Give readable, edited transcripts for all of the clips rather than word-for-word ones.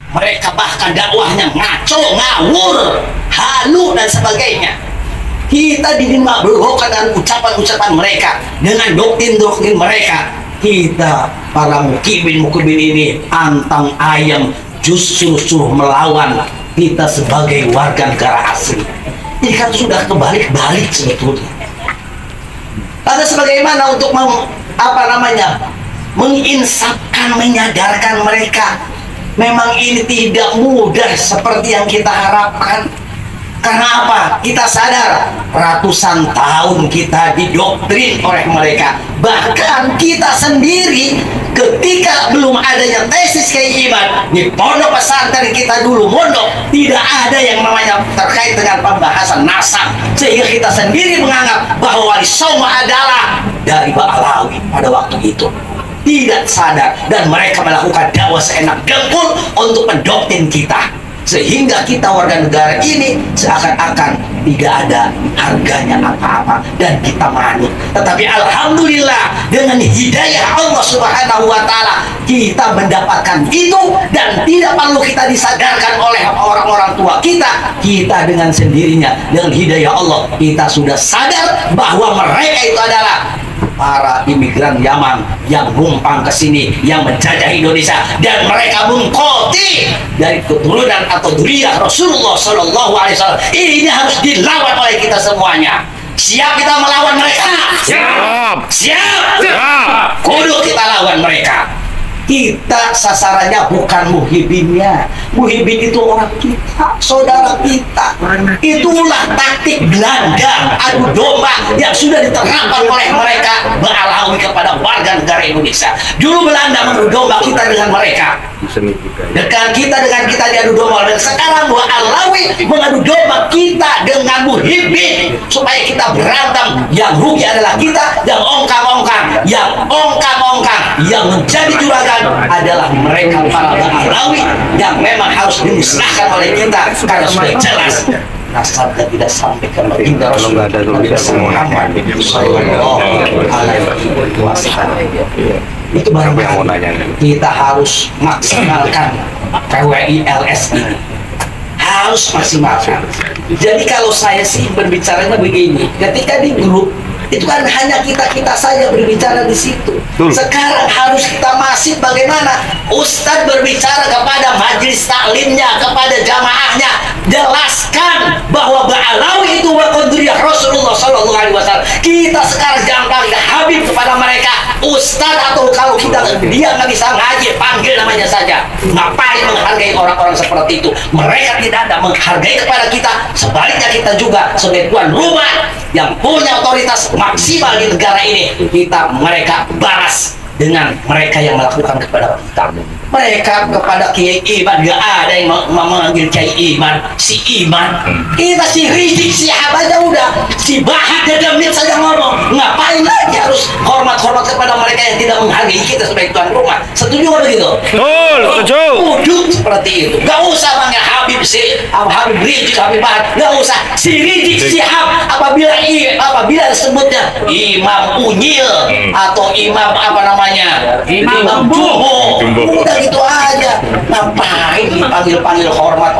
Mereka bahkan dakwahnya ngaco, ngawur, halu dan sebagainya. Kita dimabluhkan dengan ucapan-ucapan mereka, dengan doktrin-doktrin mereka. Kita para mukibin ini antang ayam justru suruh melawan kita sebagai warga negara asli. Ini kan sudah kebalik-balik sebetulnya. Lalu sebagaimana untuk menginsafkan, menyadarkan mereka, memang ini tidak mudah seperti yang kita harapkan. Karena apa? Kita sadar ratusan tahun kita didoktrin oleh mereka. Bahkan kita sendiri ketika belum adanya tesis keimanan di pondok pesantren kita dulu mondok, tidak ada yang namanya terkait dengan pembahasan nasab, sehingga kita sendiri menganggap bahwa Wali Songo adalah dari Ba'alawi pada waktu itu. Tidak sadar, dan mereka melakukan dakwah seenak dengkul untuk mendoktrin kita, sehingga kita warga negara ini seakan-akan tidak ada harganya apa-apa dan kita manut. Tetapi alhamdulillah dengan hidayah Allah Subhanahu wa taala kita mendapatkan itu, dan tidak perlu kita disadarkan oleh orang-orang tua kita. Kita dengan sendirinya dengan hidayah Allah kita sudah sadar bahwa mereka itu adalah para imigran Yaman yang numpang ke sini, yang menjajah Indonesia, dan mereka mengkoti dari keturunan atau dzurriyyah Rasulullah Shallallahu Alaihi Wasallam. Ini harus dilawan oleh kita semuanya. Siap kita melawan mereka? Siap. Siap. Siap. Kudu kita lawan mereka. Kita sasarannya bukan muhibinnya. Muhibin itu orang kita, saudara kita. Itulah taktik Belanda adu domba yang sudah diterapkan oleh mereka Ba'alawi kepada warga negara Indonesia. Dulu Belanda mengadu domba kita dengan mereka, dengan kita diadu domba, dan sekarang Ba'alawi mengadu domba kita dengan muhibin supaya kita berantem. Yang rugi adalah kita, yang ongkang-ongkang, yang menjadi juragan adalah mereka para Ba'alawi yang memang harus dimusnahkan oleh kita, karena sudah jelas nasabnya tidak sampai ke baginda Rasulullah Muhammad Sallallahu Alaihi Wasallam. Itu barangkali kita harus maksimalkan PWI LS ini, harus maksimalkan. Jadi kalau saya sih berbicaranya begini, ketika di grup itu kan hanya kita saja berbicara di situ. Sekarang harus kita masif bagaimana Ustadz berbicara kepada majelis taklimnya, kepada jamaahnya, jelaskan bahwa Ba'alawi itu dzurriyyah Rasulullah Sallallahu Alaihi Wasallam. Kita sekarang jangan panggil Habib kepada mereka Ustadz, atau kalau dia nggak bisa ngaji, panggil namanya saja. Ngapain menghargai orang-orang seperti itu? Mereka tidak ada menghargai kepada kita. Sebaliknya kita juga sebagai tuan rumah yang punya otoritas maksimal di negara ini, mereka balas dengan mereka yang melakukan kepada kita. Mereka kepada Kiai Iman, gak ada yang memanggil Kiai Iman, si Iman. Kita si Rizik, si aja udah, si Bahat Demit saja ngomong. Ngapain lagi harus hormat-hormat kepada mereka yang tidak menghargai kita sebagai tuan rumah? Setuju nggak begitu? Betul, setuju. Uduk seperti itu. Gak usah panggil Habib Rizik, Habib Bahat. Gak usah. Si Rizik, si apabila disebutnya Imam Unyil atau Imam Imam Jumbo. Udah gitu aja. Ngapain dipanggil-panggil hormat?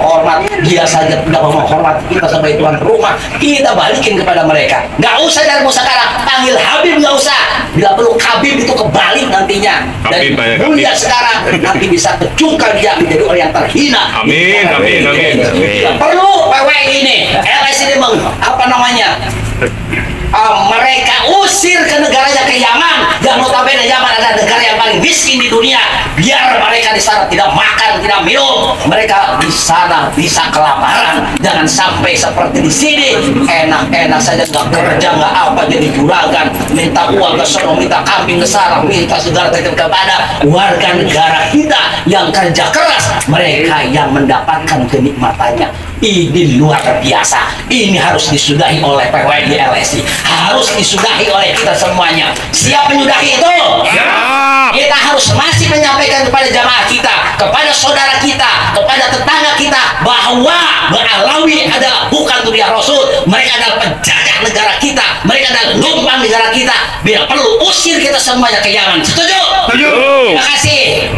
Dia saja tidak mau menghormat kita sebagai tuan rumah. Kita balikin kepada mereka. Nggak usah dari sekarang panggil Habib, nggak usah. Bila perlu Habib itu kebalik nantinya. Dan mulia sekarang nanti bisa kecungkal dia menjadi orang yang terhina. Amin. Perlu PWI ini, LS ini mereka usir ke negaranya, ke Yaman, yang notabene Yaman adalah negara yang paling miskin di dunia. Biar mereka di sana tidak makan, tidak minum, mereka di sana bisa kelaparan. Jangan sampai seperti di sini enak-enak saja, nggak kerja, nggak apa, jadi juragan, minta uang ke sono, minta kambing ke sana, minta segala kepada warga negara kita yang kerja keras, mereka yang mendapatkan kenikmatannya. Ini luar biasa. Ini harus disudahi oleh PWI LSI, harus disudahi oleh kita semuanya. Siap menyudahi itu? Siap. Kita harus masih menyampaikan kepada jamaah kita, kepada saudara kita, kepada tetangga kita, bahwa Ba'alawi adalah bukan dzurriyyah Rasul. Mereka adalah penjajah negara kita, mereka adalah numpang negara kita. Bila perlu usir kita semuanya ke Yaman. Setuju? Setuju. Terima kasih.